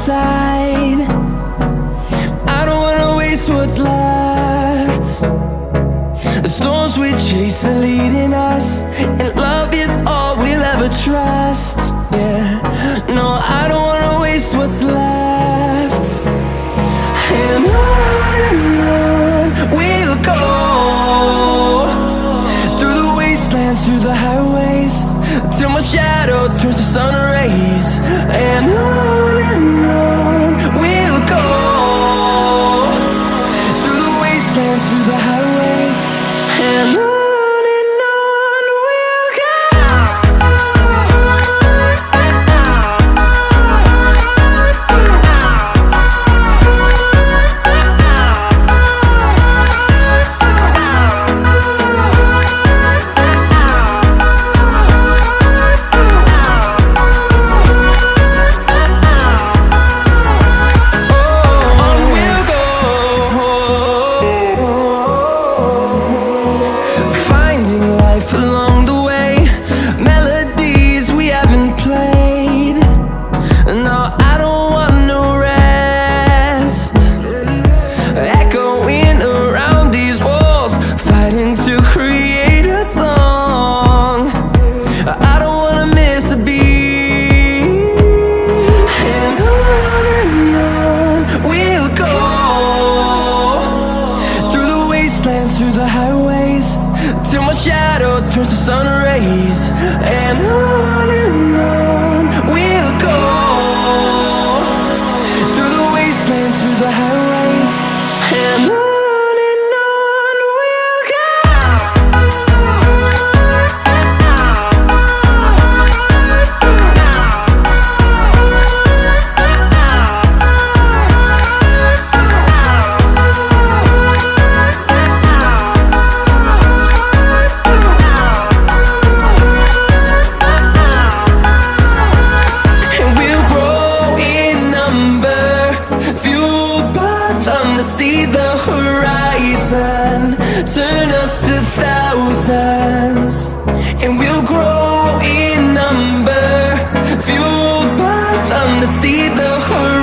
inside. I don't wanna waste what's left. The storms we chase are leading us, and love is all we'll ever trust. Yeah, no, I don't wanna waste what's left. And on we'll go, through the wastelands, through the highways, till my shadow turns to sun rays. And on we'll go, through the wastelands, through the highways, and on we'll go. Through the highways, till my shadow turns to sun rays. And on we'll go, through the wastelands, through the highways, and on we'll go. To see the horizon turn us to thousands, and we'll grow in number, fueled by them to see the horizon.